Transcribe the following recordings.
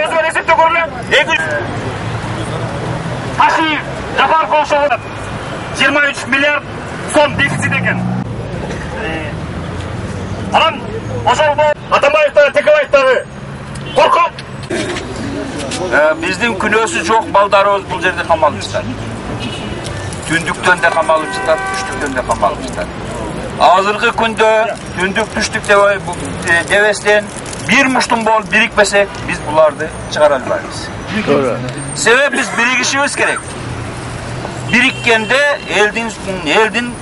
Özgür esepte görülüyor. Taşiyev, Jafar Koşoğlu 23 milyar son defisит eken. Anam, oşol bu Atambaev'tары, Tekebаев'тары korkup. Bizden künösü çok baldarımız bu yerde kamalmışlar. Tündükten de kamalmışlar, düştükten de kamalmışlar. Hazırkı günde tündük düştük deveslen bir muştum bol birikmesek biz bulardı çıkaralmayız. Sebep biz birikişimiz gerek. Birikkende eldin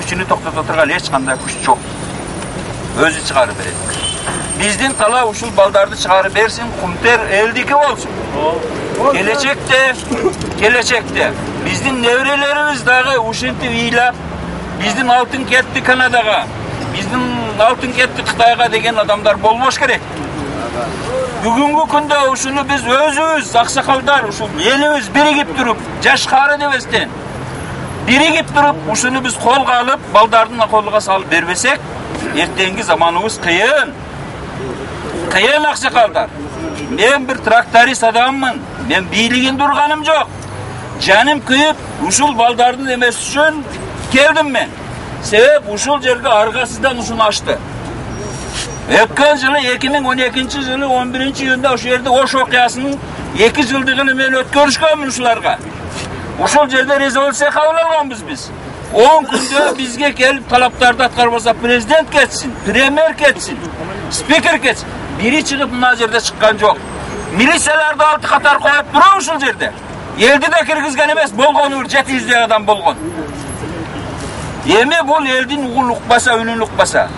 güçünü toktatırgan hiç qanday güç çok. Özü çıkarıp beredi. Bizden kala uşul baldardı çıkarıp bersin, kumter eldiki olsun. Gelecekte bizden nevrelerimiz dağı uşinti iylap, bizden altın ketti Kanadaga, bizden altın ketti Xitayga degen adamlar bolmoş gerek. Bugünkü günde uşunu biz özümüz, aksakaldar, uşul elimiz birigip durup, jaşkары debesden, birigip durup, uşunu biz kolga alıp, baldardın kolga salıp berbesek, ertengi zamanımız kıyın. Kıyın aksakaldar. Ben bir traktorist adamım, ben biligin durganım yok. Canım kıyıp, uşul baldardın demesi için geldim ben. Sebep uşul jerge argasızdan uşunu açtı. Ötken yılı 2012 yılı 11. yılda o yerde Oş okuyasının 2 yıldığını ben ötkörüşkenmin uşularga. Uşul yerde rezolüsiya kabul alganbız biz. 10 günde bizge gelip talaptarda atkarmasa prezident geçsin, premier geçsin, spiker geçsin. Biri çıkıp bundan yerde çıkkan yok. Milisiyalarda altı katar koyup duruyor uşul yerde. Eldi de kirgizgen emes, bolgon ur, 700 adam bolgon. Yeme bol eldin uğun lukbasa, ünün lukbasa.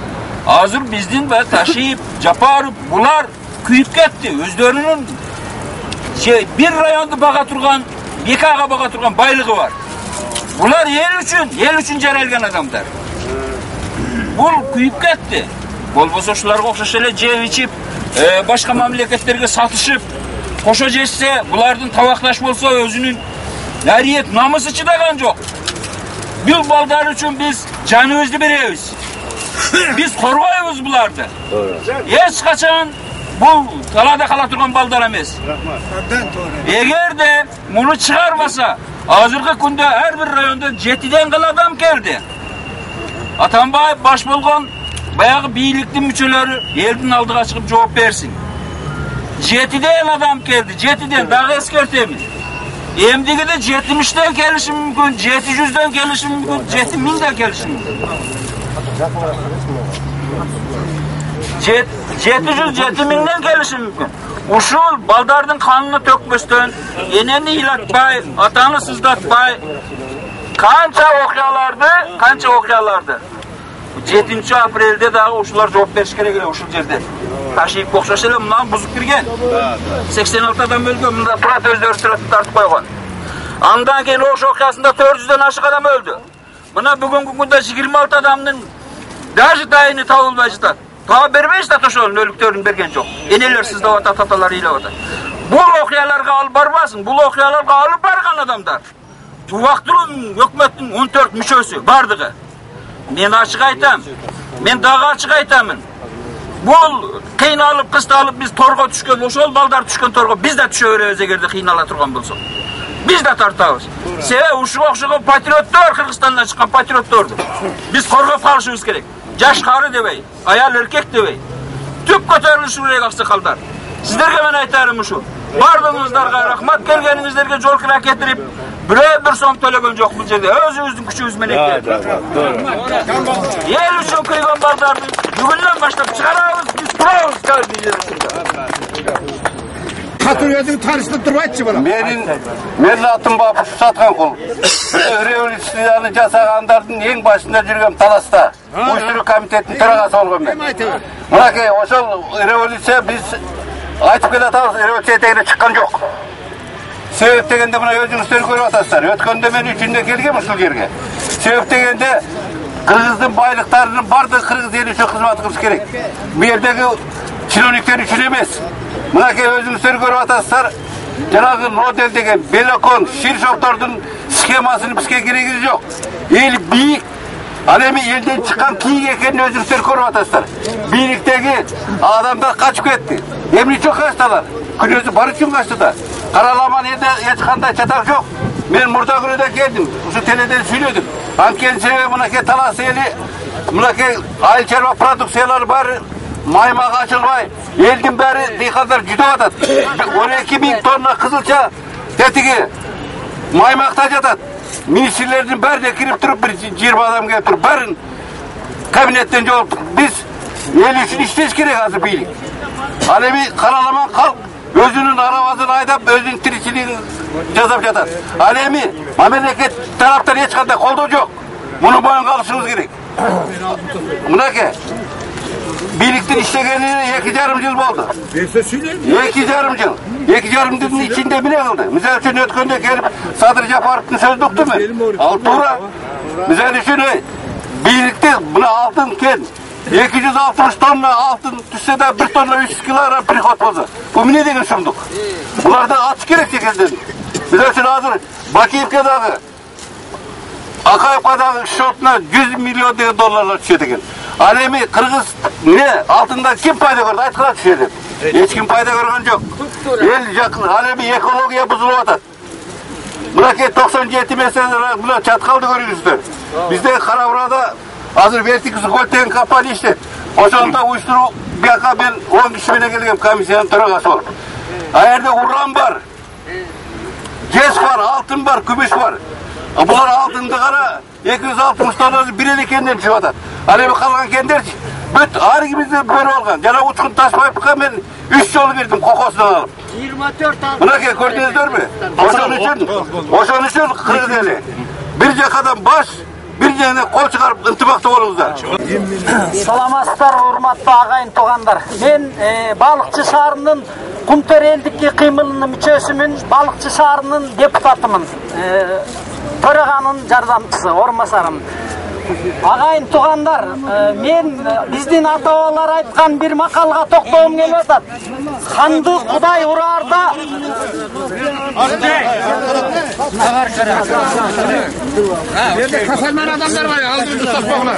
Hazır bizden ve taşıyıp, japarıp, bular kuyup gitti. Özlerinin bir rayonda bağa turgan, iki ağa bağa turgan baylığı var. Bular el üçün jaralgan adamlar. Bul kuyup gitti. Bolbosa şularga okşaş ele jep içip, başka mamleketlerge satışıp, koşa jesse, bulardın tavaklaş bolsa özünün nariyet, namısı çıdagan yok. Bir baldar üçün biz canımızı beremiz. Biz koruyuz bulardı. Hiç kaçan bu talada kala turgan baldar emes. Eğer de bunu çıkarmasa, hazırkı günde her bir rayonda 7'den kala adam geldi. Atambaev baş bolgon bayağı biyilikli müçeleri elden aldığa çıkıp cevap versin. 7'den adam geldi, 7'den daha eskertemiz. Emdigi de 70'den gelişim mümkün, 700'den gelişim mümkün, 7000'den gelişim mümkün. 700-7000'den gelişim mümkün. Uşul baldardın kanını tökmüştün, eneni ilatbay, atanı sızlatbay, kança okuyalardı. 7. aprelde dağı uşular cevap veriş gerek uşul yerde. Taşıyıp kokşaşıyla bundan buzuk girgen. 86 adam öldü, bunda Fırat özleri tartıp koygan. Andan keyin Oş okuyasında 400'den aşık adam öldü. Buna bugünkü günde 26 adamın daşı dayını tavılmay çıtar. Tabi bermey çıtar toşolun ölüklerini bergen çok. Eneler sizde vata, tatalar ile vata. Bu okuyalarga alıp barbasın, bu okuyalarga alıp bargan adamlar. Bu vaktinin hükümetin 14 müşösü bardığı. Men açık aytam, men dağı açık aytamın. Bu kıynalıp, kıstalıp biz torga düşken, oşol baldar düşken torga biz de düşöveremiz eğer kıynala turgan bolsak. Biz de tartabız. Sebe uşuğa okşagan patriotlar, Kırgızstan'dan çıkan patriotlardı. Biz korgap kalışımız gerek. Jaşkары debey, ayal erkek debey. Tüp kötörülüş şuraya aksakaldar. Sizlerge men aytarım şu. Bardığınızlarga rahmat, gelgeningizlerge jol kira getirip bir so'm төлөгөн жок бул жерде. Өзүңүздүн күчүңүз менен келди. Эл үчүн кыйган балдарды бүгүндөн баштап чыгарабыз, биз турабыз каждый жерде. Катуу өзүң таанышып турбайчы бала? Менин атым Бабуш Сатканкул. Революцияны жасагандардын эң башында жүргөн Таласта уюштуруу комитетинин төрагасы болгон мен. Мынакей ошол революция биз айтып келатабыз, революция тегине чыккан жок. Sebep degende buna özünüzleri görüp atasızlar. Ötkönde men üçünde kelgem uşul yerge. Sebep degende Kırgızdın baylıklarının bardığı Kırgız eli üçün hizmet kılış gerek. Bu yerdeki çilonikler üçün emes. Mınaki özünüzleri görüp atasızlar. Janagı model degen Belokon, Şirşoktordun skemasını bizge gereğiniz yok. El büyük Al endi elden çıkan kiyik ekenini özünüzler көрүп атасыздар. Бийликтеги адамдар качып кетти. Эмне үчүн качтылар? Күнөөсү бар үчүн качты да. Караламан элде эч кандай чатак жок. Мен мурда күнүдө келдим. Ушу теледен сүйлөдүм. Анткени себеби мынакей талас эли, мынакей айыл чарба продукциялары баары маймак ачылбай, элдин баары дыйкандар жүдөп атат. 12.000 тонна кызылча тетиги маймакта жатат. Министрлердин бәріне кирип туруп, bir 20 адам келип туруп, бәрін кабинеттен жолуптук. Биз эл үчүн иштеш керек азыр бийлик. Ал эми караламан калк өзүнүн арабасын айдап, өзүнүн тиричилигин жасап жатат. Ал эми мамлекет тараптан эч кандай колдоо жок. Муну боюнга алышыбыз керек. Мынакей бийликтин иштегенине 2,5 жыл болду. 2,5 жыл. 2,5 жылдын ичинде эмне кылды? Мисалы үчүн өткөндө келип Садыр Жапаровдун сөзүн уктум мен. Ал туура. Мисалы үчүн бийликте мына алтын кен 260 тонна алтын түшсө да 1 тонна 300 килограмм приход болсо. Бул эмне деген шумдук? Буларды ачыш керек экенден. Мисалы үчүн азыр Бакиевке дагы Акаевка дагы счетуна 100 миллион деген долларлар түшөт экен. Ал эми Кыргыз не алтында ким пайда көрдү? Айткыла түшөт. Эч ким пайда көргөн жок. Эл жакын, ал эми экология бузулуп атат. Мынакей 97 меселер мына чаткалды көрүңүздөр. Бизде Кара-Бурада азыр Verticus Gold деген компания иштейт. Ошондо уюштуруу бияка мен 10 киши менен келгем комиссиянын төрагасы болуп. А жерде уран бар. Жез бар, алтын бар, күмүш бар. Булар алтынды кара 260 тоннасы бир эле кенден чыгып атат. Ал эми калган кендерчи бүт ар кимизде бөлүп алган. Жана Учкун Ташбаевка мен 3 жолу бердим кокосунан алып. 24 алып. Мынакей көрдүңүздөрбү? Ошон үчүн Кыргыз эли бир жакадан баш, бир жерге кол чыгарып ынтымактуу болуңуздар. Саламатсыздар, урматтуу агайын туугандар. Мен Балыкчы шаарынын Кумтөр элдик кыймылынын мүчөсүмүн, Балыкчы шаарынын депутатымын. Төраганын жардамчысы, орунбасарымын. Агайын туугандар, мен биздин ата-бабалар айткан бир макалга токтогум келип атат. Ханды Кудай ураарда Касалман адамдар бар, алдын тастапкыла.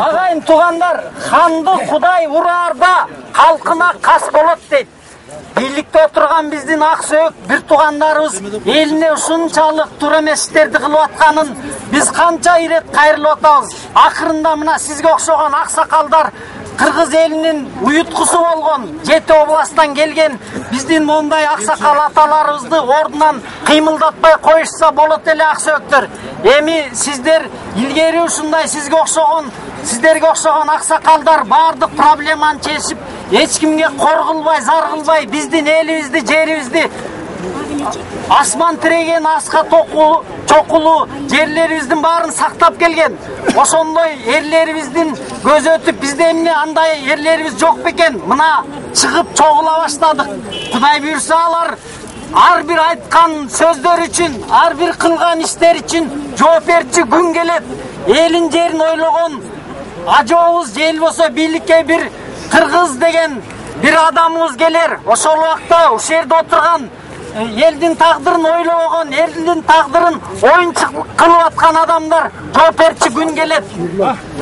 Агайын туугандар, ханды Кудай ураарда калкына кас болот дейт. Бийликте отурган биздин ак сөөк бир туугандарыбыз элине ушунчалык туура эмес иштерди кылып атканын биз канча ирет кайрылып атабыз. Акырында мына сизге окшогон аксакалдар Кыргыз элинин уюткусу болгон 7 областтан келген биздин мондай аксакал аталарыбызды ордунан кыймылдатпай коюшса болот эле ак сөөктөр. Эми сиздер илгери ушундай сиздерге окшогон аксакалдар баардык проблеманы чечип, эч кимге кор кылбай, зар кылбай биздин элибизди, жерибизди асман тиреген аска чокулуу жерлерибиздин баарын сактап келген. Ошондой эрлерибиздин көзү өтүп бизде эмне андай эрлерибиз жок бекен? Мына чыгып чогула баштадык. Кудай буйрса алар ар бир айткан сөздөр үчүн, ар бир кылган иштер үчүн жооп берчү күн келет. Элин жерин ойлогон ажообуз же болбосо бийликке бир Кыргыз деген бир адамыбыз келер. Ошол убакта ушул жерде отурган элдин тагдырын ойлогон, элдин тагдырын оюнчук кылып аткан адамдар жооп берчү күн келет.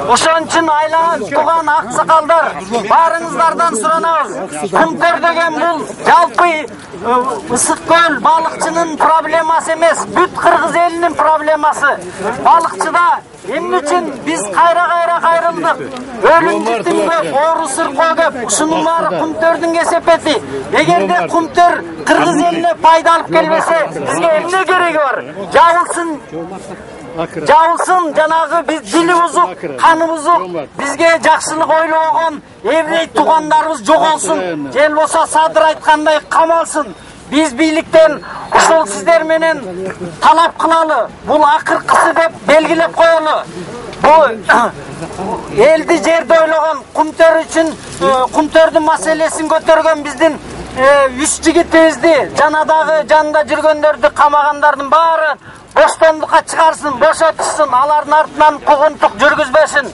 Ошон үчүн айланып турган аксакалдар, баарыңыздардан суранабыз. Кумтөр деген бул жалпы Ысык көл балыкчынын проблемасы эмес, бүт Кыргыз элинин проблемасы. Балыкчыда эмне үчүн биз кайра кайрылдык? Өлүм житим көп, оору сыркоо көп. Ушунун баары Кумтөрдүн кесепети. Эгерде Кумтөр Кыргыз элине пайда алып келбесе, бизге эмне кереги бар? Жабылсын жанагы биз дили бузук, каны бузук, бизге жакшылык ойлогон эврей туугандарыбыз жоголсун. Же болбосо Садыр айткандай камалсын. Биз бийликтен ушул сиздер менен талап кылалы. Бул акыркысы деп белгилеп коелу. Бул элди жерде ойлогон Кумтөр үчүн Кумтөрдүн маселесин көтөргөн биздин 3 жигитибизди жана дагы жанында жүргөндөрдү камагандардын баары боштондукка чыгарсын, бошотушсын, алардын артынан кугунтук жүргүзбөсүн.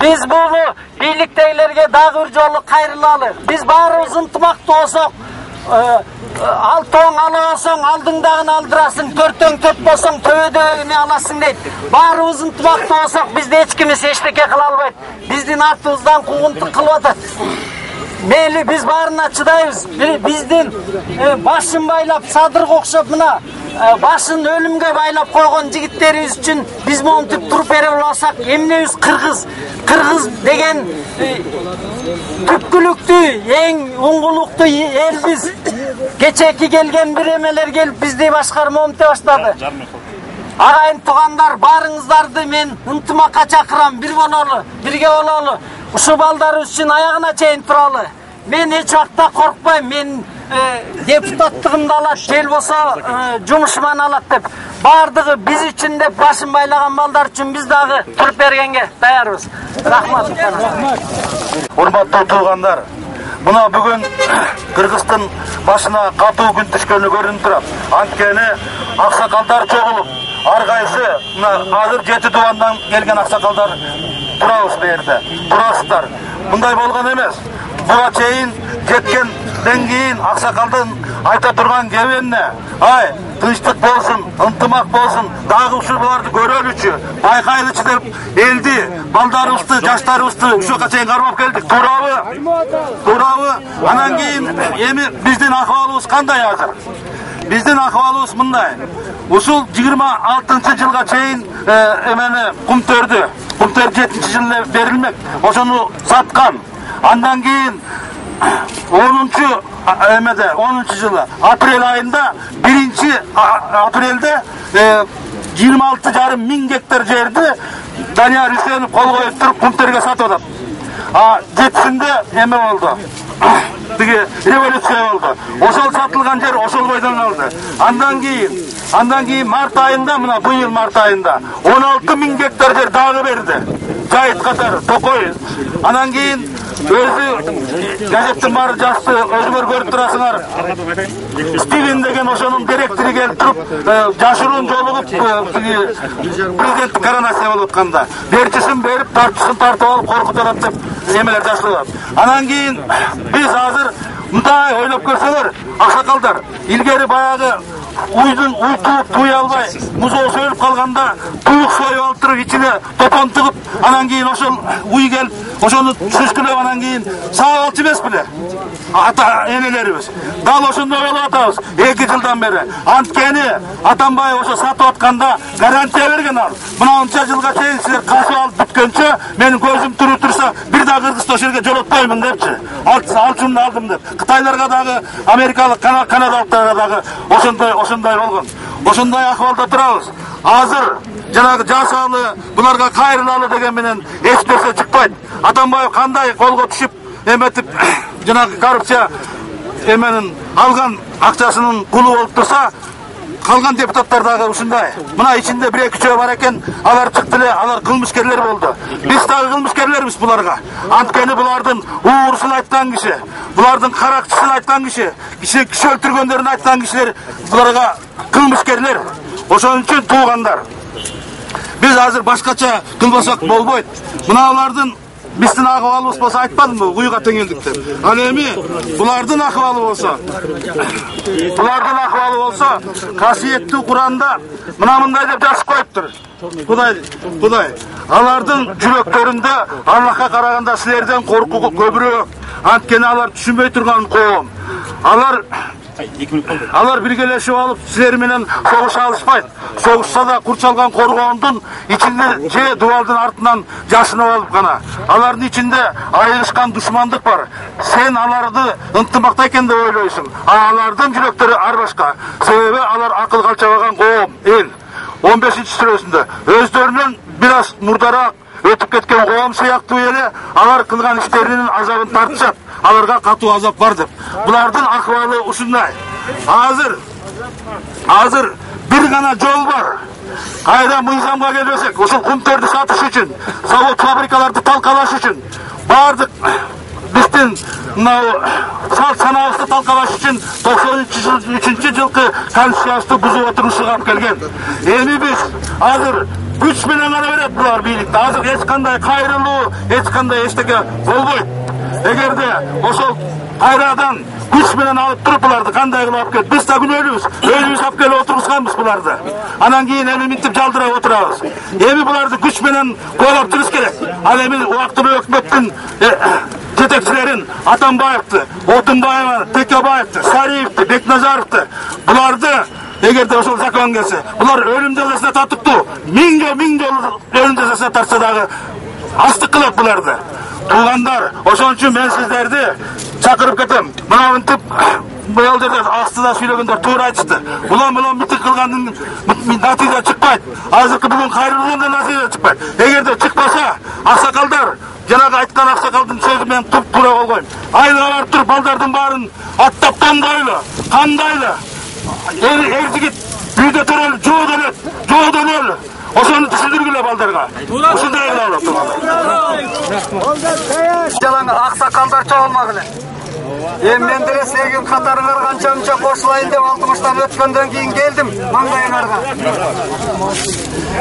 Биз буну бийликтегилерге дагы бир жолу кайрылалы. Биз баарыбыз ынтымактуу болсок, алтон ала алсаң алдыңдағын алдырасың, төртөң төрт болсаң төбөдөгүнү аласың дейт. Баарыбыз ынтымактуу болсок бизди эч ким эчтеке кыла албайт. Биздин артыбыздан куугунтук кылып атат. Мейли биз баарына чыдайбыз. Биздин башын байлап садырга окшоп мына башын өлүмгө байлап койгон жигиттерибиз үчүн биз монтип туруп бере алсак, эмнебиз кыргыз? Кыргыз деген түпкүлүктүү, эң уңгулуктуу элбиз. Кечеки келген бир эмелер келип бизди башкарма монте баштады. Агайын тугандар, баарыңыздарды мен ынтымакка чакырам, бир бололу, бирге бололу. Ушул балдар үчүн аягына чейин туралы. Мен эч убакта коркпойм. Мен депутаттыгымды алат, жел болсо жумушуман алат деп. Бардыгы биз үчүн деп башын байлаган балдар үчүн биз дагы туруп бергенге даярбыз. Рахмат. Урматтуу туугандар, мына бүгүн Кыргыздын башына катуу күн түшкөнү көрүнүп турат. Анткени аксакалдар чогулуп, ар кайсы мына азыр 7 дубандан келген аксакалдар турабыз бу жерде. Турасыздар. Мындай болгон эмес. Буга чейин жеткенден кийин аксакалдын айта турган кеби эмне? Ай, тынчтык болсун, ынтымак болсун, дагы ушуларды көрөлүчү, байкайлычы деп элди, балдарыбызды, жаштарыбызды ушуга чейин кармап келдик. Туурабы? Туурабы? Анан кийин эми биздин акыбалыбыз кандай азыр? Биздин акыбалыбыз мындай. Ушул 26-жылга чейин эмени Кумтөрдү 7-жылы берилмек. Ошону саткан. Андан кийин 10-жылы апрель айында 1-апрелде 26,5 миң гектар жерди Данияр Үсенов кол коюп туруп Кумтөргө сатып атат. 7-синде эме болду. Тиги революция болду. Ошол сатылган жер ошол бойдон калды. Андан кийин март айында, мына быйыл март айында 16 миң гектар жер дагы берди. Жайыт катары, Токой. Анан кийин өзү газеттин баары жазды, өзүңөр көрүп турасыңар. Стивен деген ошонун директору келип туруп, жашыруун жолугуп президенттик коронация болуп атканда берчисин берип, тартчысын тартып алып коркутуп атат деп эмелер жазылат. Анан кийин биз азыр мындай ойлоп көрсөңөр, аксакалдар, илгери баягы уйдун туй албай, музоо сөйлөп калганда туюк союп алып туруп ичине топон тыгып, анан кийин ошол уй келип, ошону сүзгүлөп, анан кийин саап алчу эмес беле? Ата энелерибиз. Дал ошондой болуп атабыз 2 жылдан бери. Анткени Атамбаев ошо сатып атканда гарантия берген ал. Мына онча жылга чейин силер касып алып бүткөнчө менин көзүм тирүү турса, бир да Кыргызды ошол жерге жолотпоймун депчи. Алчумду алдым деп. Кытайларга дагы, америкалык, канадалыктарга дагы ошондой болгон. Ошондой акыбалда турабыз. Азыр жанагы жасаалы, буларга кайрылалы деген менен эч нерсе чыкпайт. Атамбаев кандай колго түшүп эметип жанагы коррупция эменин алган акчасынын кулу болуп турса, калган депутаттар дагы ушундай. Мына ичинде 1-2 бар экен, алар чыкты эле, алар кылмышкерлер болду. Биз дагы кылмышкерлербиз буларга. Анткени булардын уурусун айткан киши, булардын каракчысын айткан киши өлтүргөндөрүн айткан кишилер буларга кылмышкерлер. Ошон үчүн туугандар, биз азыр башкача кылбасак болбойт. Мына алардын биздин акыбалыбыз болсо айтпадымбы, уйга теңелдик деп. Ал эми булардын акыбалы болсо, касиеттүү Куранда мына мындай деп жазып коюптур. Кудай, алардын жүрөктөрүндө Аллахка караганда силерден коркуу көбүрөөк. Анткени алар түшүнбөй турган коом. Алар биргелешип алып силер менен согуша алышпайт. Согушса да курчалган коргоондун ичинде же дубалдын артынан жашынып алып гана. Алардын ичинде айырышкан душмандык бар. Сен аларды ынтымакта экен деп ойлойсуң. Алардын жүрөктөрү ар башка. Себеби алар акыл калчабаган коом, эл. 15-сүрөсүндө өздөрүнөн бир аз мурдараак өтүп кеткен коом сыяктуу эле алар кылган иштеринин азабын тартышат. Аларга катуу азап бар деп. Булардын акыбалы ушундай. Азыр бир гана жол бар. Кайда мыйзамга келбесек, ошол Кумтөрдү сатыш үчүн, завод фабрикаларды талкалаш үчүн, бардык биздин салт санаабызды талкалаш үчүн 93-жылкы конституциябызды бузуп отурушуга алып келген. Эми биз азыр күч менен гана берет булар бийликти. Азыр эч кандай кайрылуу, эч кандай эчтеке болбойт. Эгерде ошол кайрадан Güç bilen alıp turup bulardı kanday kılıp alып kelip. Biz da günölübüz. Özümüz alып kelip oturguzganбыз bulardı. Anan keyin эми mintip жалдырап oturabыз. Эми bulardı güç bilen koyup turuz kerek. Al эми убактылуу өкмөттүн жетекчилерин Атамбаевди, Отунбаевди, Текебаевди, Сариевди, Бекназаровди буларды эгерде ошол закон келсе, булар өлүм жазасына татыктуу. Миң жолу өлүм жазасына тартса дагы астык кылат буларды. Туугандар, ошон үчүн мен сиздерди чакырып кетем. Мына мынтип бул жерде астыда сүйлөгөндөр туура айтышты. Булон митинг кылгандын натыйжа чыкпайт. Азыркы бүгүн кайрылган да натыйжа чыкпайт. Эгерде чыкпаса, аксакалдар жанагы айткан аксакалдын сөзү менен туп-туура болгойм. Айылга барып туруп балдардын баарын аттап кандайлы. Эр жигит үйдө төрөлүп жоо. Ошону түшүндүргүлө балдарга. Ушундай кылалы. Жалаң аксакалдар чогулмагыла. Мен деле силердин катарыңар канча кошулайын деп 60тан өткөндөн кийин келдим маңдайыңарга.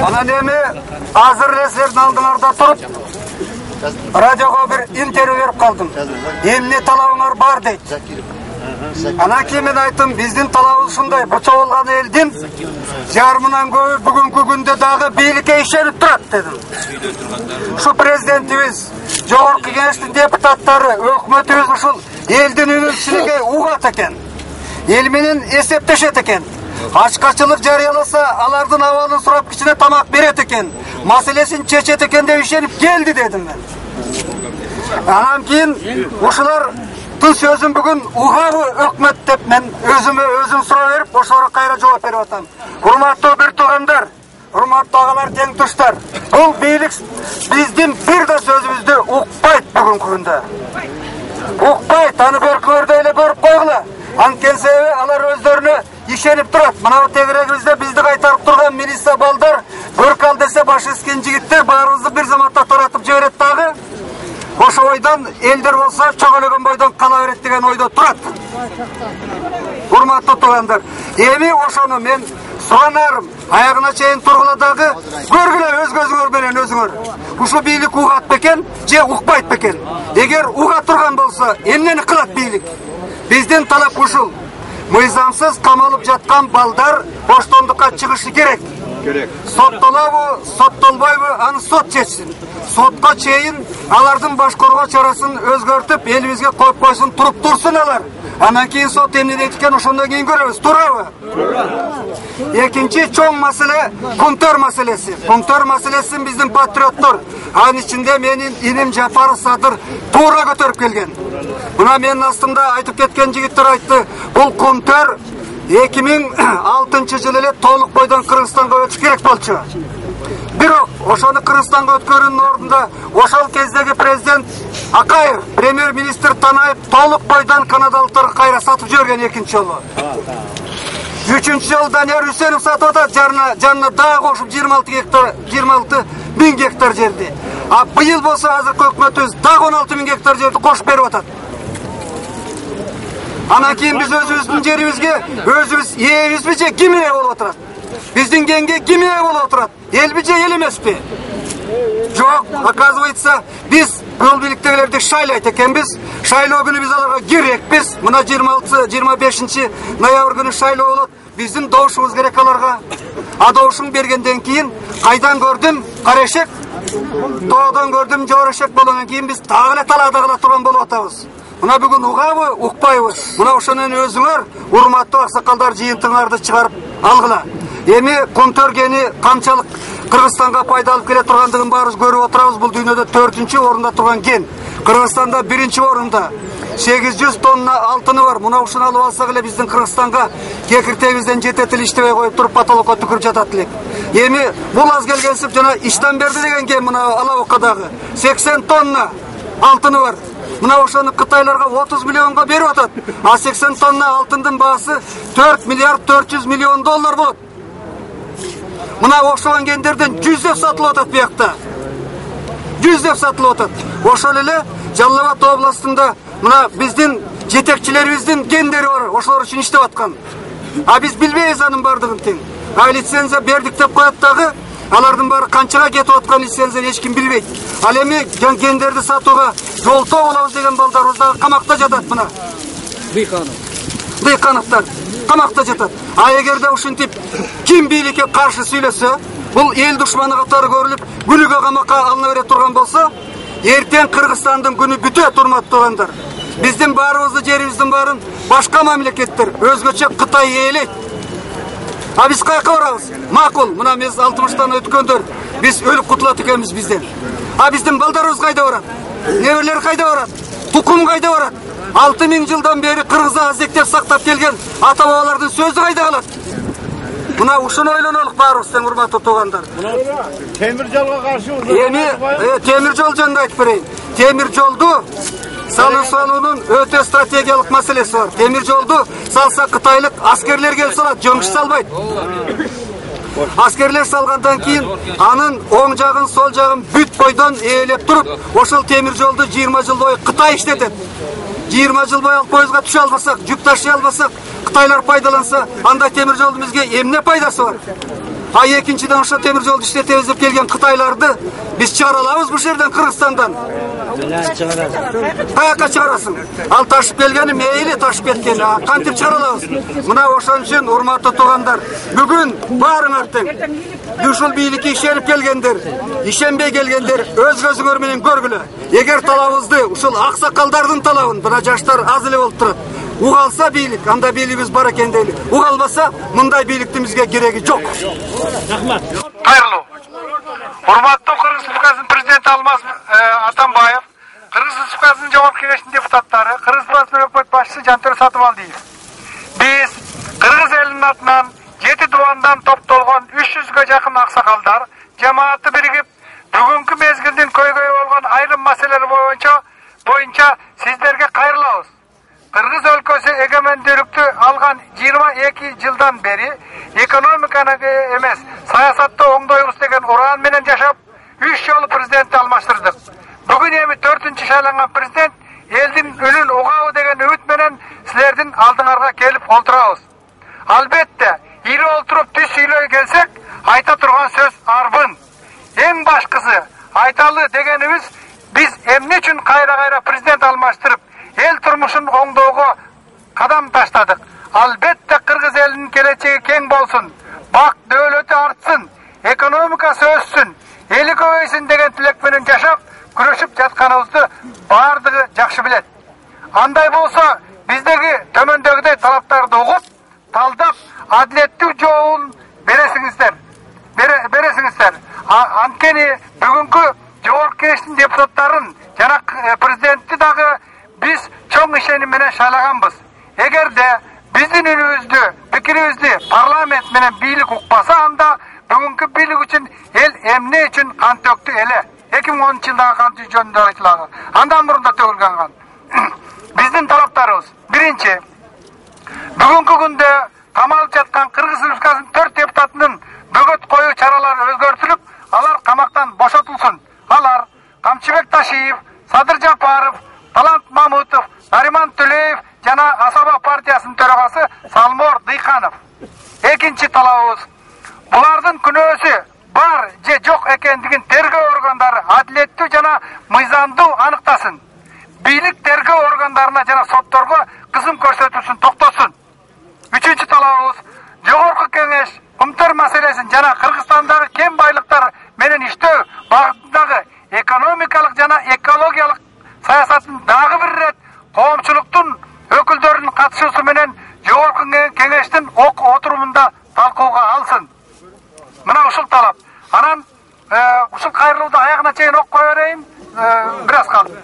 Анан эми азыр эле силердин алдыңарда туруп радиого бир интервью берип калдым. Эмне талабыңар бар дейт. Анан кийин мен айттым, биздин талабыбыз ушундай, буча болгон элдин жарымынан көбү бүгүнкү күндө дагы бийликке ишенип турат дедим. Ушу президентибиз, жогорку кеңештин депутаттары, өкмөтүбүз ушул элдин үнүнчүлүгү угат экен. Эл менен эсептешет экен. Ачкачылык жарыяласа, алардын абалын сурап кичине тамак берет экен. Маселесин чечет экен деп ишенип келди дедим мен. Анан кийин ушулар сөзүм бүгүн угабы өкмөт деп мен өзүм суроо берип, ошого кайра жооп берип атам. Урматтуу бир туугандар, урматтуу агалар, тең туштар. Бул бийлик биздин бир да сөзүбүздү укпайт бүгүнкү күндө. Укпайт, аны көркөөрдө эле көрүп койгула. Анткени себеби алар өздөрүнө ишенип турат. Мына тегерегибизде бизди кайтарып турган милиция балдар, көркал десе башы искен жигиттер баарыбызды бир заматта таратып жиберет дагы. Ошо ойдон элдер болсо чөгөлөгөн бойдон кала берет деген ойдо турат. Урматтуу туугандар, эми ошону мен суранарым, аягына чейин тургула дагы көргүлө өз көзүңөр менен өзүңөр. Ушу бийлик угат бекен же укпайт бекен? Эгер уга турган болсо, эмнени кылат бийлик? Биздин талап ушул. Мыйзамсыз камалып жаткан балдар боштондукка чыгышы керек. Соттолобу, соттолбойбу, аны сот чечсин. Сотко чейин алардын башкаруу чарасын өзгөртүп, элибизге коюп койсун, туруп турсун алар. Анан кийин сот эмне дейт экен, ошондон кийин көрөбүз. Туурабы? Экинчи чоң маселе Кунтөр маселеси. Кунтөр маселесин биздин патриоттор, анын ичинде менин иним Жапаров Садыр туура көтөрүп келген. Мына менин астымда айтып кеткен жигиттер айтты, бул Кунтөр 2006 жылы эле толук бойдон Кыргызстанга өтүш керек болчу. Бирок ошону Кыргызстанга өткөрүүнүн ордунда ошол кездеги президент Акаев, премьер-министр Танаев толук бойдон канадалыктарга кайра сатып жиберген экинчи жолу. Үчүнчү жолу Данияр Үсенов сатып атат, жанына дагы кошуп 26 миң гектар жерди. А быйыл болсо азыркы өкмөтүбүз дагы 16 миң гектар жерди кошуп берип атат. Анан кийин биз өзүбүздүн жерибизге өзүбүз ээбизби же ким ээ болуп отурат? Биздин кеңге ким ээ болуп отурат? Элби же эл эмеспи? Жок, оказывается, биз бул бийликтегилерди шайлайт экенбиз. Шайлоо күнү биз аларга керекпиз. Мына 26-25 ноябрь күнү шайлоо болот. Биздин добушубуз керек аларга. А добушун бергенден кийин кайдан көрдүм? Карашек. Тоодон көрдүм, жорошек болгондон кийин биз дагы эле талаада кала турган болуп атабыз. Мына бүгүн угабы, укпайбы? Мына ошонун өзүңөр урматтуу аксакалдар жыйынтыгыңарды чыгарып алгыла. Эми Кунтөргени канчалык Кыргызстанга пайда алып келе тургандыгын баарыбыз көрүп отурабыз. Бул дүйнөдө 4-чү орунда турган кен. Кыргызстанда 1-чи орунда. 800 тонна алтыны бар. Мына ушуну алып алсак эле биздин Кыргызстанга кекиртебизден жетет эле иштебей коюп туруп потолокко түкүрүп жатат элек. Эми бул аз келгенсип жана иштен берди деген кен мына Алабукадагы 80 тонна алтыны бар. Мына ошону кытайларга 30 миллионго берип атат. А 80 тонна алтындын баасы 4 миллиард 400 миллион доллар болот. Мына окшогон кендерден 100 деп сатылып атат биякта. 100 деп сатылып атат. Ошол эле Жалал Абад областында мына биздин жетекчилерибиздин кендери бар, ошолор үчүн иштеп аткан. А биз билбейбиз анын бардыгын тең. А лицензия бердик деп коет дагы, алардын баары канчага кетип аткан лицензияны эч ким билбейт. Ал эми кендерди сатууга жолтоо болобуз деген балдарыбыз дагы камакта жатат мына. Дыйкановтар камакта жатат. А эгерде ушинтип ким бийликке каршы сүйлөсө, бул эл душманы катары көрүлүп, күнүгө камакка алына бере турган болсо, эртең Кыргызстандын күнү бүтөт, урматтуу туугандар. Биздин баарыбыздын жерибиздин баарын башка мамлекеттер, өзгөчө Кытай ээлейт. А биз каяка барабыз? Макул, мына биз 60-тан өткөндөр биз өлүп кутулат экенбиз бизден. А биздин балдарыбыз кайда барат? Неберлер кайда барат? Тукум кайда барат? 6000 жылдан бери кыргыз азектеп сактап келген ата-бабалардын сөзү кайда калат? Мына ушуну ойлонолук баарыбыз, урматтуу туугандар. Темир жолго каршы Эми темир жол жөнүндө айтып берейин. Темир жолду салуунун өтө стратегиялык маселеси бар. Темир жолду салса кытайлык аскерлер келип салат, жөнгүч салбайт. Аскерлер салгандан кийин анын оң жагын, сол жагын бүт бойдон ээлеп туруп, ошол темир жолду 20 жыл бою Кытай иштетет. 20 жыл бою поездга түшө албасак, жүк ташый албасак, Кытайлар пайдаланса, андай темир жолдун бизге эмне пайдасы бар? А экинчиден ошо темир жолду иштетебиз деп келген Кытайларды биз чыгаралабыз бул жерден, Кыргызстандан. Каяка чыгарасың? Ал ташып келгени мейли ташып кеткен, кантип чыгаралабыз? Мына ошон үчүн урматтуу туугандар, бүгүн баарыңар тең. Ушул бийликке ишенип келгендер, ишенбей келгендер өз көзүңөр менен көргүлө. Эгер талабыбызды ушул аксакалдардын талабын, мына жаштар аз эле болуп турат, угалса бийлик, анда бийлигибиз бар экен дейли. Угалбаса, мындай бийликтин бизге кереги жок. Рахмат. Кайрылуу. Урматтуу Кыргыз Республикасынын президенти Алмаз Атамбаев, Кыргыз Республикасынын Жогорку Кеңештин депутаттары, Кыргыз Республикасынын өкмөт башчысы Жантөре Сатыбалдиев. Биз Кыргыз элинин атынан 7 дубандан топтолгон 300га жакын аксакалдар жамааты биригип, бүгүнкү мезгилдин көйгөйү болгон айрым маселелер боюнча сиздерге кайрылабыз. Кыргыз өлкөсү эгемендүүлүктү алган 22 жылдан бери экономиканы эмес, саясатты оңдойбуз деген уран менен жашап, 3 жолу президентти алмаштырдык. Бүгүн эми 4-чү шайланган президент элдин үнүн угабы деген үмүт менен силердин алдыңарга келип олтурабыз. Албетте, ири олтуруп түз сүйлөй келсек, айта турган сөз арбын. Эң башкысы айталы дегенибиз, биз эмне үчүн кайра президент алмаштырып, эл турмушун оңдоого кадам таштадык. Албетте Кыргыз элинин келечеги кең болсун, бак дөөлөтү артсын, экономикасы өссүн, эли көбөйсүн деген тилек менен жашап, күрөшүп жатканыбызды баардыгы жакшы билет. Андай болсо, биздеги төмөндөгүдөй талаптарды угуп, талдап, адилеттүү жообун бересиңиздер. Анткени бүгүнкү Жогорку Кеңештин депутаттарын жана президентти дагы биз чоң ишеним менен шайлаганбыз. Эгерде биздин үнүбүздү, пикирибизди парламент менен бийлик укпаса, анда бүгүнкү бийлик үчүн эл эмне үчүн кан төктү эле? 2010-жылдагы кан жөнүндө айтылган. Андан мурун да төгүлгөн кан. Биздин талаптарыбыз: биринчи, бүгүнкү күндө камалып жаткан Кыргыз Республикасынын 4 депутатынын бөгөт коюу чаралары өзгөртүлүп, алар камактан бошотулсун. Алар Камчыбек Ташиев, Садыр Жапаров, Талант Мамутов, Нариман Төлеев жана Асаба партиясынын төрагасы Салмор Дыйканов. Экинчи талабыбыз: булардын күнөөсү бар же жок экендигин тергөө органдары адилеттүү жана мыйзамдуу аныктасын. Бийлик тергөө органдарына жана сотторго кызым көрсөтүүсүн токтотсун. Үчүнчү талабыбыз: Жогорку Кеңеш кумтөр маселесин жана Кыргызстандагы кем байлыктар менен иштөө багытындагы экономикалык жана экологиялык саясатын дагы бир ирет коомчулуктун өкүлдөрүнүн катышуусу менен Жогорку Кеңештин отурумунда талкууга алсын. Мына ушул талап. Анан ушул кайрылууду аягына чейин окуп кое берейин. Бир аз калды.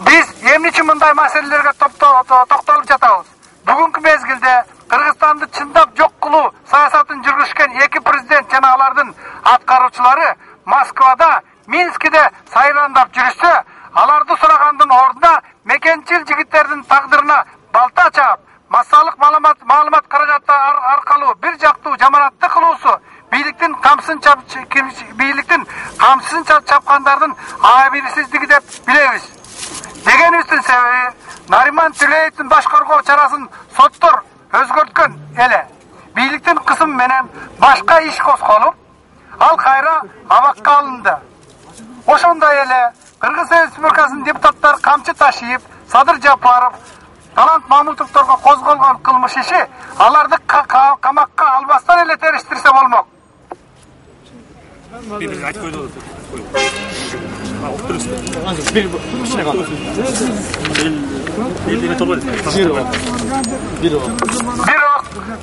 Биз эмне үчүн мындай маселелерге токтолуп жатабыз? Бүгүнкү мезгилде Кыргызстанды чындап жок кылуу саясатын жүргүзүшкөн 2 президент жана алардын аткаруучулары Москвада, Минскиде сайрандап жүрүшсө, аларды сурагандын ордуна мекенчил жигиттердин тагдырына балта чаап, массалык маалымат каражаттары аркылуу бир жактуу жаманатты кылуусу бийликтин камсысын чапкандардын абийирсиздиги деп билебиз. Дегенибиздин себеби, Нариман Төлеевдин баш коргоо чарасын соттор өзгөрткөн эле. Бийликтин кысымы менен башка иш козголуп, ал кайра абакка алынды. Ошондой эле Кыргыз Республикасынын депутаттары Камчы Ташиев, Садыр Жапаров, Талант Мамутовторго козголгон кылмыш иши аларды камакка албастан эле териштирсе болмок.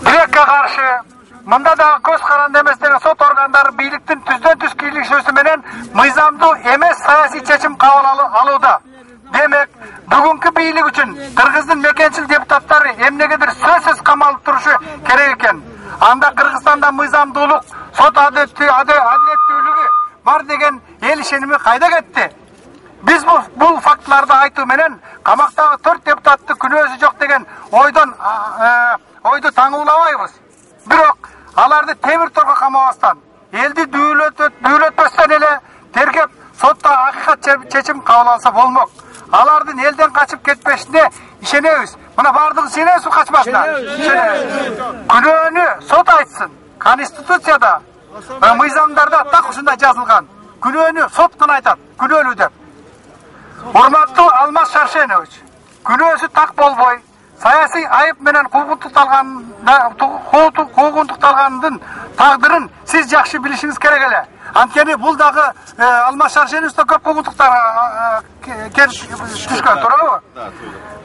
Билекке каршы мында дагы көз каранды эмес деген сот органдары бийликтин түздөн түз кийлигишүүсү менен мыйзамдуу эмес саясий чечим кабыл алууда. Демек, бүгүнкү бийлик үчүн Кыргыздын мекенчил депутаттары эмнегедир сөзсүз камалып турушу керек экен. Анда Кыргызстанда мыйзамдуулук, сот адилеттүүлүгү бар деген эл ишеними кайда кетти? Биз бул фактыларды айтуу менен камактагы 4 депутатты күнөөсү жок деген ойду таңуулабайбыз. Бирок аларды темир торго камабастан, элди дүүлөтпөстөн эле тергеп сотто акыйкат чечим кабыл алса болмок. Алардын элден качып кетпешине ишенебиз. Мына бардыгы ишенебизби качпашына? Ишенебиз. Күнөөнү сот айтсын. Конституцияда, мыйзамдарда так ушундай жазылган. Күнөөнү сот гана айтат, күнөөлүү деп. Урматтуу Алмаз Шаршенович, күнөөсү так болбой, саясий айып менен куугунтукталгандын тагдырын сиз жакшы билишиңиз керек эле. Анткени бул дагы Алмаз Шаршеновичте көп куугунтуктар түшкөн, туурабы?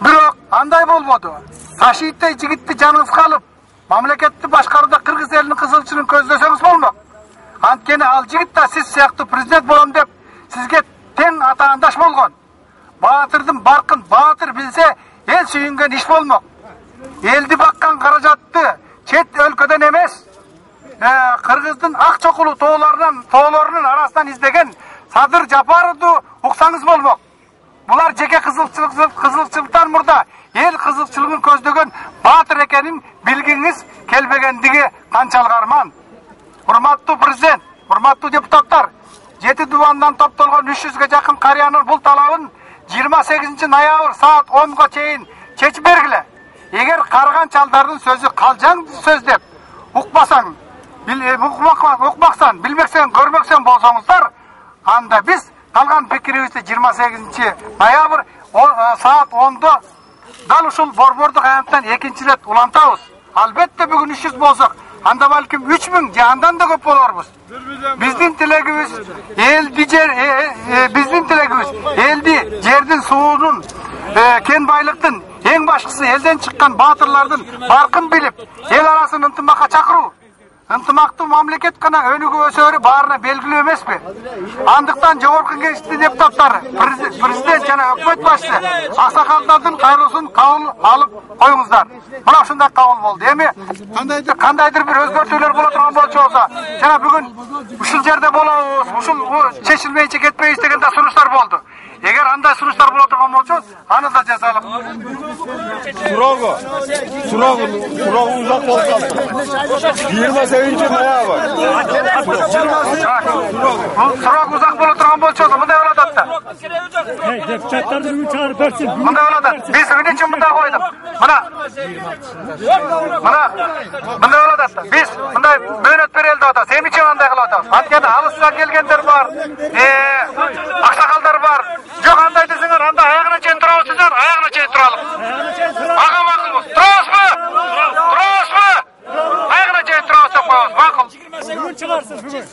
Бирок андай болбоду. Ташииттей жигитти жаныңызга алып, мамлекетти башкарууда кыргыз элинин кызылчылыгын көздөсөңүз болмок. Анткени ал жигит да сиз сыяктуу президент болом деп сизге тең атаандаш болгон. Баатырдын баркын баатыр билсе, эл сүйүнгөн иш болмок. Элди баккан каражатты чет өлкөдөн эмес, Кыргыздын ак чокулуу тоолорунун арасынан издеген Садыр Жапаровду уксаңыз болмок. Булар жеке кызылчылыктан мурда эл кызылчылыгын көздөгөн баатыр экенин билгиңиз келбегендиги канчалык арман. Урматтуу президент, урматтуу депутаттар, 7 дубандан топтолгон 300ге жакын карыянын бул талабын 28 ноябрь саат 10го чейин чечип бергиле. Эгер карыган чалдардын сөзү калжаң сөз деп укпасаң, укмаксан, билмексен, көрмөксен болсоңуздар, анда биз калган пикирибизди 28 ноябрь саат 10до дал ушул борбордук аянттан экинчи ирет улантабыз. Албетте бүгүн 300 болсок, анда балким 3000 же андан да көп болорбуз. Биздин тилегибиз элди, жердин, суунун, кен байлыктын, эң башкысы элден чыккан баатырлардын баркын билип, эл арасын ынтымакка чакыруу. Ынтымактуу мамлекет гана өнүгүп өсөрү баарына белгилүү эмеспи? Андыктан жогорку кеңештин депутаттары, президент жана өкмөт башчысы аксакалдардын кайрылуусун кабыл алып коюңуздар. Мына ушундай кабыл болду. Эми кандайдыр бир өзгөртүүлөр боло турган болчу болсо, жана бүгүн ушул жерде болобуз, ушул чечилмейинче кетпейбиз деген да сунуштар болду. Эгер андай сунуштар боло турган болсо, аны да жазалап. Сурагы узак болсо. 28 ноябрь. Сурак узак боло турган болчу, мындай болот да. Депутаттарды бүгүн чыгарып берсин. Мындай болот. Биз эмне үчүн мындай койдук? Мына мындай болот да. Биз мындай мөөнөт берели деп атабыз. Эмне үчүн андай кылып атабыз? Анткени алыстан келгендер бар, аксакалдар бар. Жок андай десеңер, анда аягына чейин турабыздар, аягына чейин туралык. Ага макулбуз. Турабызбы? Турабызбы? Аягына чейин турабыз деп коебуз. Макул. Бүгүн чыгарсыз бүгүн.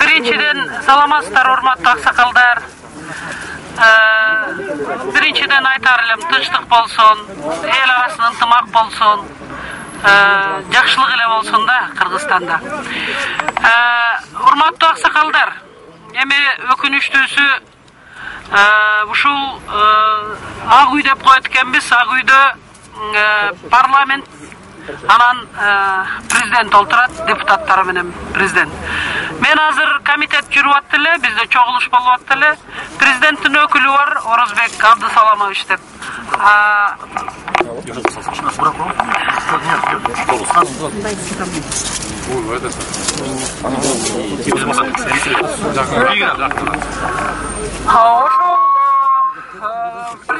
Биринчиден саламатсыздар, урматтуу аксакалдар. Биринчиден айтар элем, тынчтык болсун, эл арасында ынтымак болсун, жакшылык эле болсун да Кыргызстанда. Урматтуу аксакалдар, эми өкүнүчтүүсү ушул Ак үй деп коет экенбиз. Ак үйдө парламент анан президент олтурат, депутаттар менен президент. Мен азыр комитет жүрүп атты эле, бизде чогулуш болуп атты эле. Президенттин өкүлү бар, Орозбек Абдысаламович деп. Ошол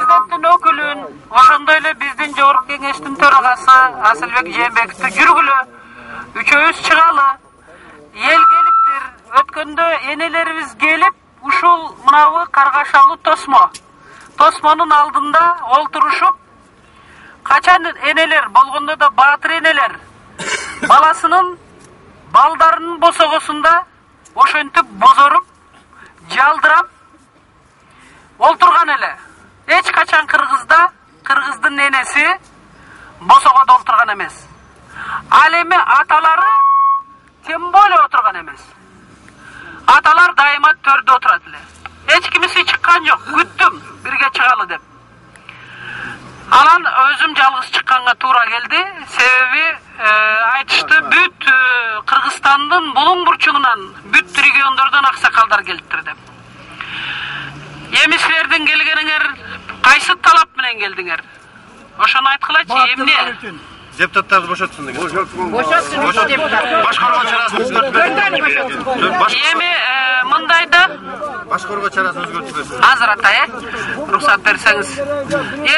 президенттин өкүлүн, ошондой эле биздин жогорку кеңештин төрагасы Асылбек Жээнбековду жүргүлө. Үчөөбүз чыгалы. Эл келиптир. Өткөндө энелерибиз келип, ушул мынабы Каргашалы Тосмо. Тосмонун алдында олтурушуп, качан энелер болгондо да баатыр энелер баласынын балдарынын босогосунда ошентип бозоруп, жалдырап олтурган эле. Эч качан кыргыздын энеси босогодо олтурган эмес. Ал эми аталары тем более отурган эмес. Аталар дайыма төрдө отурат эле. Эч кимиси чыккан жок. Күттүм бирге чыгалы деп. Анан өзүм жалгыз чыкканга туура келди. Себеби айтышты бүт Кыргызстандын булуң бурчугунан, бүт региондордон аксакалдар келиптир деп. Эми силердин келгениңер кайсы талап менен келдиңер? Ошону айткылачы, эмне? Депутаттарды бошотсун деген. Бошотсун депутат. Башкаруу чарасын өзгөртүп. Эми мындайда Башкаруу чарасын өзгөртүп. Азыр атай, уруксат берсеңиз.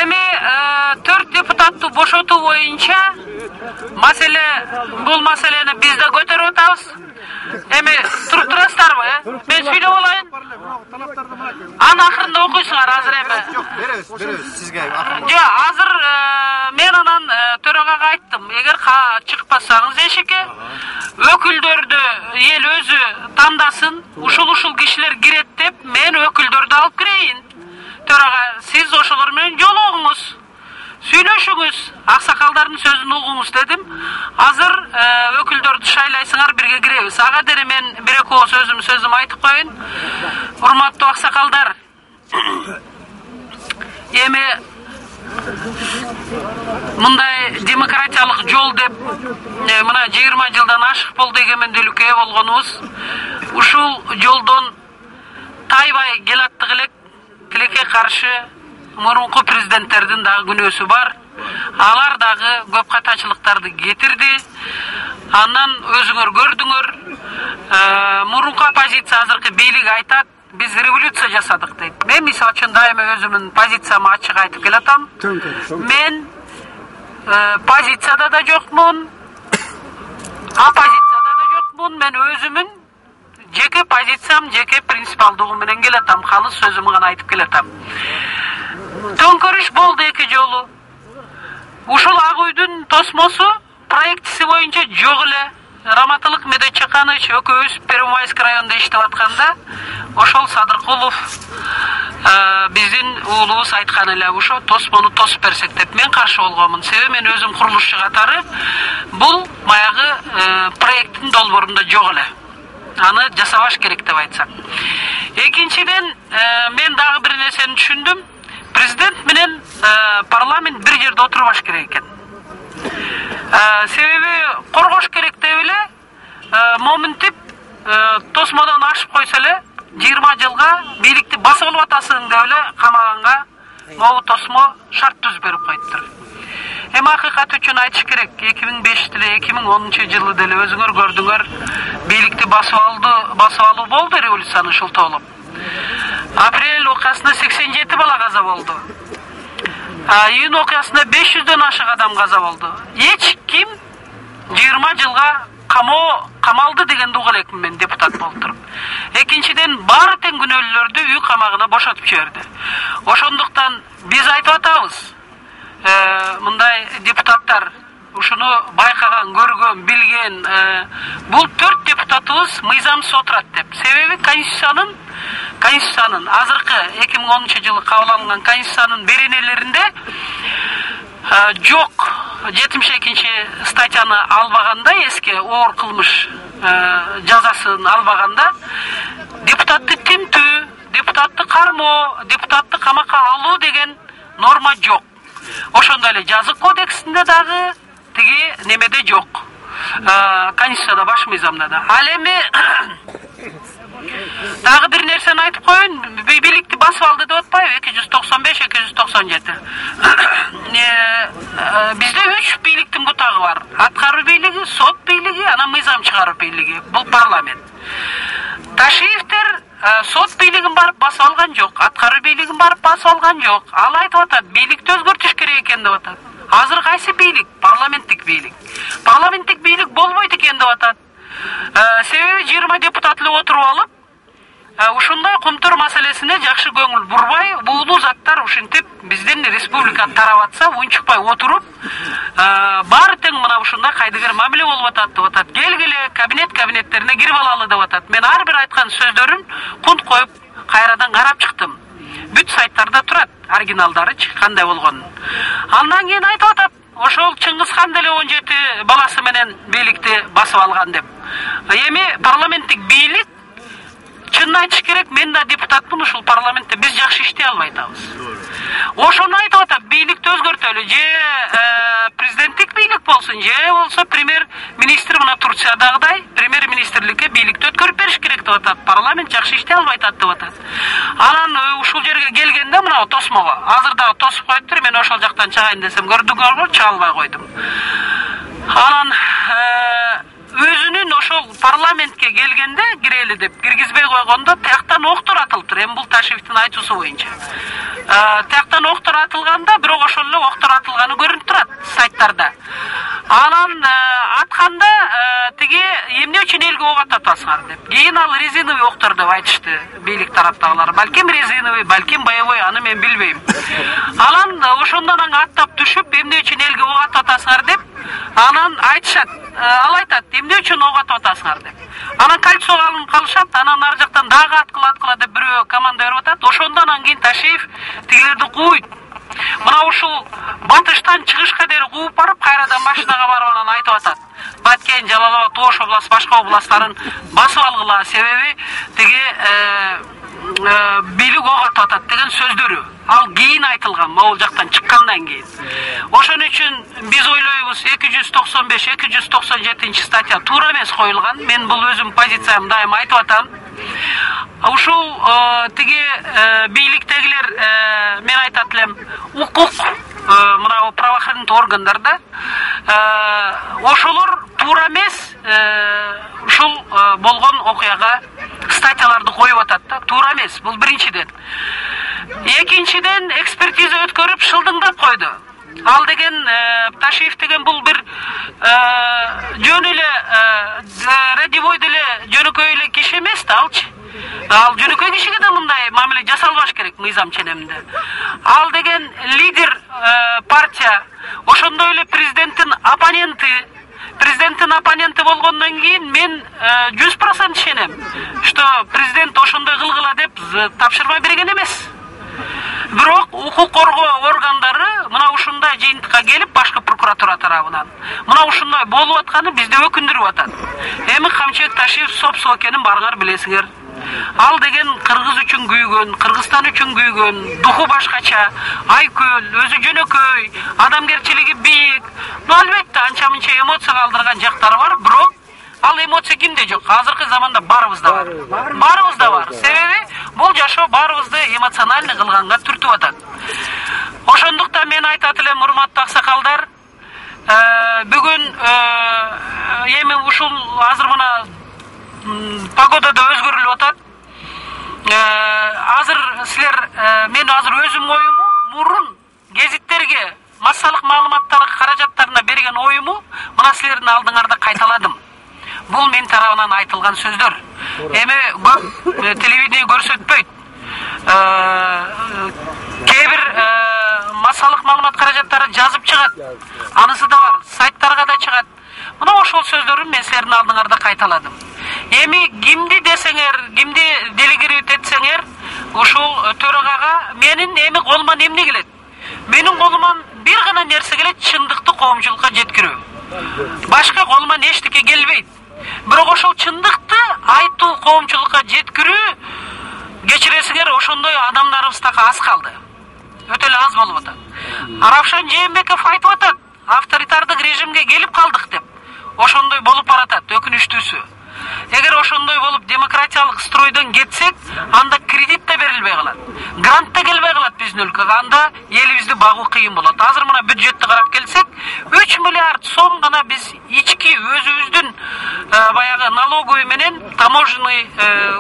Эми 4 депутатту бошотуу боюнча бул маселени биз да көтөрүп атабыз. Эми туруп турасыздарбы? Мен сүйлөп алайын. Анын акырында окуйсуңар азыр эми. Беребиз сизге. Жок, азыр мен анан төрагага айттым. Эгер чыкпасаңыз эшикке, өкүлдөрдү эл өзү тандасын, ушул кишилер кирет деп, мен өкүлдөрдү алып кирейин. Төрага, сиз ошолор менен жолугуңуз. Сүйлөшүңүз, аксакалдардын сөзүн угуңуз дедим. Азыр өкүлдөрдү шайлайсыңар, бирге киребиз. Ага дере мен бир-эки ооз сөзүм айтып коеюн. Урматтуу аксакалдар, эми мындай демократиялык жол деп мына 20 жылдан ашык болду эгемендүүлүккө ээ болгонубуз. Ушул жолдон тайбай келаттык элек, тилекке каршы мурунку президенттердин дагы күнөөсү бар. Алар дагы көп катачылыктарды кетирди. Андан өзүңөр көрдүңөр, мурунку оппозиция азыркы бийлик айтат, биз революция жасадык дейт. Мен мисалы үчүн дайыма өзүмдүн позициямды ачык айтып келатам. Мен позицияда да жокмун, оппозицияда да жокмун. Мен өзүмүн жеке позициям, жеке принципалдыгым менен келатам. Калыс сөзүмдү гана айтып келатам. Төңкөрүш болду 2 жолу. Ушул Ак үйдүн Тосмосу проектиси боюнча жок эле. Раматылык Медечеканович экөөбүз Первомайский районунда иштеп атканда, ошол Садыркулов биздин уулубуз айткан эле, ошо Тосмону тосуп берсек деп. Мен каршы болгонмун. Себеби мен өзүм курулушчу катары бул баягы проекттин долбоорунда жок эле. Аны жасабаш керек деп айтсак. Экинчиден мен дагы бир нерсени түшүндүм. Президент менен парламент бир жерде отурбаш керек экен. Себеби коргош керек деп эле моминтип Тосмодон ашып койсо эле 20 жылга бийликти басып алып атасың деп эле камаганга могу Тосмо шарт түзүп берип коюптур. Эми акыйкат үчүн айтыш керек, 2005-2010 жылы деле өзүңөр көрдүңөр, бийликти басып алуу болду, революцияны шылтоолоп. Апрель окуясында 87 бала каза болду. Июнь окуясында 500дөн ашык адам каза болду. Эч ким 20 жылга камалды дегенди уга элекмин мен депутат болуп туруп. Экинчиден баары тең күнөөлүүлөрдү үй камагына бошотуп жиберди. Ошондуктан биз айтып атабыз, мындай депутаттар ушуну байкаган, көргөн, билген, бул 4 депутатыбыз мыйзамсыз отурат деп. Себеби Конституциянын азыркы 2010 жылы кабыл алынган Конституциянын беренелеринде жок 72 статьяны албаганда, эске оор кылмыш жазасын албаганда депутатты тинтүү, депутатты кармоо, депутатты камакка алуу деген норма жок. Ошондой эле жазык кодексинде дагы тиги немеде жок. Конституцияда, баш мыйзамда да. Ал эми дагы бир нерсени айтып коеюн, бийликти басып алды деп атпайбы? 295-297. Бизде 3 бийликтин бутагы бар. Аткаруу бийлиги, сот бийлиги, анан мыйзам чыгаруу бийлиги. Бул парламент. Ташиевтер сот бийлигин барып басып алган жок, аткаруу бийлигин барып басып алган жок. Ал айтып атат, бийликти өзгөртүш керек экен деп атат. Азыр кайсы бийлик? Парламенттик бийлик. Парламенттик бийлик болбойт экен деп атат. Себеби 20 депутат эле отуруп алып, ушундай кумтур маселесине жакшы көңүл бурбай, буулуу заттар ушинтип биздин республика тарап атса, унчукпай отуруп, баары тең мына ушундай кайдыгер мамиле болуп атат деп атат. Келгиле кабинеттерине кирип алалы деп атат. Мен ар бир айткан сөздөрүн кунт коюп кайрадан карап чыктым. Бүт сайттарда турат, оригиналдарычы кандай болгонун. Андан кийин айтып атат, ошол Чыңгызхан деле 17 баласы менен бийликти басып алган деп. Эми парламенттик бийлик, чынын айтыш керек, мен да депутатмын ушул парламентте, биз жакшы иштей албай атабыз. Ошону айтып атат, бийликти өзгөртөлү, же президенттик бийлик болсун, же болсо премьер-министр мына Турциядагыдай премьер-министрликке бийликти өткөрүп бериш керек деп атат. Парламент жакшы иштей албай атат деп атат. Анан ушул жерге келгенде мына тосмого, азыр дагы тосуп коюптур, мен ошол жактан чыгайын десем көрдүңөрбү, чыга албай койдум. Анан өзүнүн ошол парламентке келгенде кирели деп киргизбей койгондо тияктан октор атылыптыр. Эми бул Ташиевдин айтуусу боюнча. Тияктан октор атылганда, бирок ошол эле октор атылганы көрүнүп турат сайттарда. Анан атканда тиги эмне үчүн элге ок атасыңар деп. Кийин ал резиновый октор деп айтышты бийлик тараптагылар. Балким резиновый, балким боевой, аны мен билбейм. Анан ошондон аттап түшүп, эмне үчүн элге ок атасыңар деп, анан айтышат. Ал айтат, эмне үчүн ок атып атасыңар деп. Анан кольцого алынып калышат, анан ар жактан дагы аткыла деп бирөө команда берип атат. Ошондон кийин Ташиев тигилерди кууйт. Мына ушул батыштан чыгышка дери кууп барып, кайрадан машинага барып анан айтып атат. Баткен, Жалал Абад, Ош областы, башка областтарын басып алгыла, себеби тиги бийлик ок атып атат деген сөздөрү. Ал кийин айтылган, могул жактан чыккандан кийин. Ошон үчүн биз ойлойбуз 295-297 статья туура эмес коюлган. Мен бул өзүм позициямды дайым айтып атам. Ушул тиги бийликтегилер, мен айтат элем, укук мына правоохранительный органдарда ошолор туура эмес ушул болгон окуяга статьяларды коюп атат да. Туура эмес, бул биринчиден. Экинчиден экспертиза өткөрүп шылдыңдап койду. Ал деген Ташиев деген бул бир жөн эле радивой деле жөнөкөй эле киши эмес да алчы. Ал жөнөкөй кишиге да мындай мамиле жасалбаш керек мыйзам ченеминде. Ал деген лидер партия, ошондой эле президенттин оппоненти болгондон кийин мен 100% ишенем, что президент ошондой кылгыла деп тапшырма берген эмес. Бирок укук коргоо органдары мына ушундай жыйынтыкка келип, башкы прокуратура тарабынан мына ушундай болуп атканы бизди өкүндүрүп атат. Эми Камчыбек Ташиев сопсу экенин барыңар билесиңер. Ал деген Кыргыз үчүн күйгөн, Кыргызстан үчүн күйгөн, духу башкача, айкөл, өзү жөнөкөй, адамгерчилиги бийик. Албетте анча-мынча эмоция калтырган жактары бар, бирок ал эмоция кимде жок? Азыркы заманда барыбызда бар. Барыбызда бар. Себеби бул жашоо барыбызды эмоциональный кылганга түртүп атат. Ошондуктан мен айтат элем, урматтуу аксакалдар, бүгүн эми ушул азыр мына погодада өзгөрүлүп атат. Азыр силер, мен азыр өзүм оюму мурун гезиттерге, массалык маалыматтар каражаттарына берген оюму мына силердин алдыңарда кайталадым. Бул мен тарабынан айтылган сөздөр. Эми телевидение көрсөтпөйт. Кээ бир массалык маалымат каражаттары жазып чыгат. Анысы да бар, сайттарга да чыгат. Мына ошол сөздөрүн мен силердин алдыңарда кайталадым. Эми кимди десеңер, кимди делегировать этсеңер, ушул төрагага менин эми колуман эмне келет? Менин колуман бир гана нерсе келет, чындыкты коомчулукка жеткирүү. Башка колуман эчтеке келбейт. Бирок ошол чындыкты айтуу, коомчулукка жеткирүү, кечиресиңер, ошондой адамдарыбыз так аз калды. Өтө эле аз болуп атат. Равшан Жээнбеков айтып атат, авторитардык режимге келип калдык деп. Ошондой болуп баратат, өкүнүчтүүсү. Эгер ошондой болуп демократиялык стройдон кетсек, анда кредит да берилбей калат. Грант да келбей калат биздин өлкөгө. Анда элибизди багуу кыйын болот. Азыр мына бюджетти карап келсек, 3 миллиард сом гана биз ички өзүбүздүн баягы налоговый менен таможенный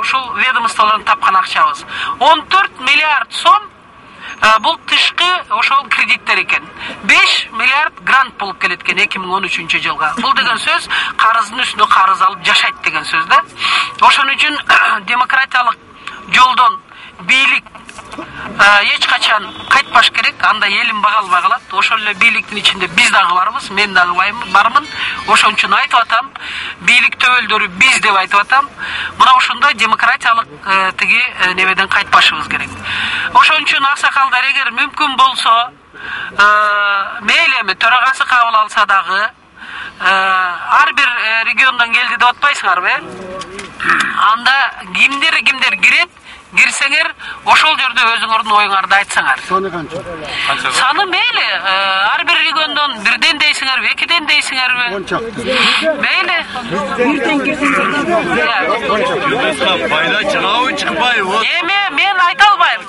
ушул ведомстволордон тапкан акчабыз. 14 миллиард сом бул тышкы ошол кредиттер экен. 5 миллиард грант болуп келет экен 2013 жылга. Бул деген сөз карыздын үстүнө карыз алып жашайт деген сөз да. Ошон үчүн демократиялык жолдон бийлик эч качан кайтпаш керек. Анда элим бага албай калат. Ошол эле бийликтин ичинде биз дагы барбыз, мен дагы бармын. Ошон үчүн айтып атам, бийлик төбөлдөрү биз деп айтып атам. Мына ошондой демократиялык тиги небеден кайтпашыбыз керек. Ошон үчүн аксакалдар эгер мүмкүн болсо, мейли эми төрагасы кабыл алса дагы, ар бир региондон келди деп атпайсыңарбы? Анда кимдер кирет? Кирсеңер, ошол жерде өзүңөрдүн оюңарды айтсаңар. Саны канча? Саны мейли, ар бир региондон бирден дейсиңерби, экиден дейсиңерби? 10 чакты. Мейли. Бирден кирсеңер. Байла чыгабы чыкпайбы? Эми мен айта албайм.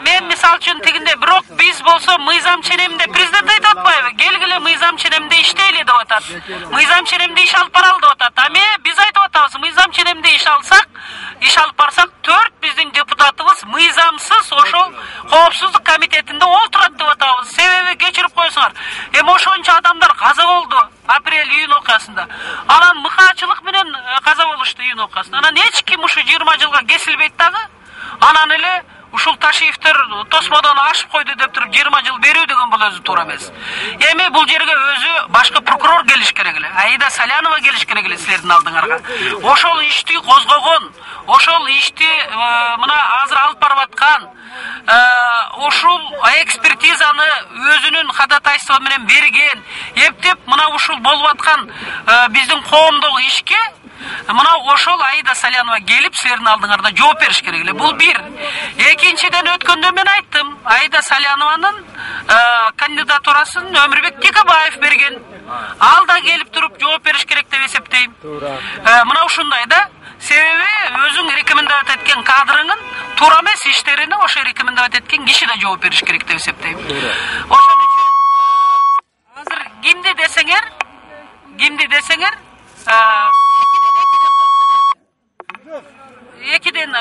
Мен мисал үчүн тигинде бирок биз болсо мыйзам ченеминде президент айтып атпайбы? Келгиле мыйзам ченеминде иштейли деп атат. Мыйзам ченеминде иш алып баралы деп атат. А биз айтып атабыз, мыйзам ченеминде иш алсак, иш алып барсак 4 биздин депутатыбыз мыйзамсыз ошол коопсуздук комитетинде отурат деп атабыз. Себеби кечирип койсуңар. Эми ошончо адамдар каза болду апрель-июнь окуясында. Анан мыкаачылык менен каза болушту июнь окуясында. Анан эч ким ушу 20 жылга кесилбейт дагы. Анан эле ушул Ташиевтер тосмодон ашып койду деп туруп 20 жыл берүү деген бул өзү туура эмес. Эми бул жерге өзү башкы прокурор келиш керек эле. Аида Салянова келиш керек эле силердин алдыңарга. Ошол ишти козгогон, ошол ишти мына азыр алып барып аткан ушул экспертизаны өзүнүн ходатайство менен берген, эптеп мына ушул болуп аткан биздин коомдогу ишке мына ошол Аида Салянова келип силердин алдыңарда жооп бериш керек эле. Бул бир. Экинчиден өткөндө мен айттым, Аида Салянованын кандидатурасын Өмүрбек Текебаев берген. Ал да келип туруп жооп бериш керек деп эсептейм. Мына ушундай да. Себеби өзүң рекомендовать эткен кадрыңын туура эмес иштерине ошо рекомендовать эткен киши да жооп бериш керек деп эсептейм. Ошон үчүн азыр кимди десеңер, экиден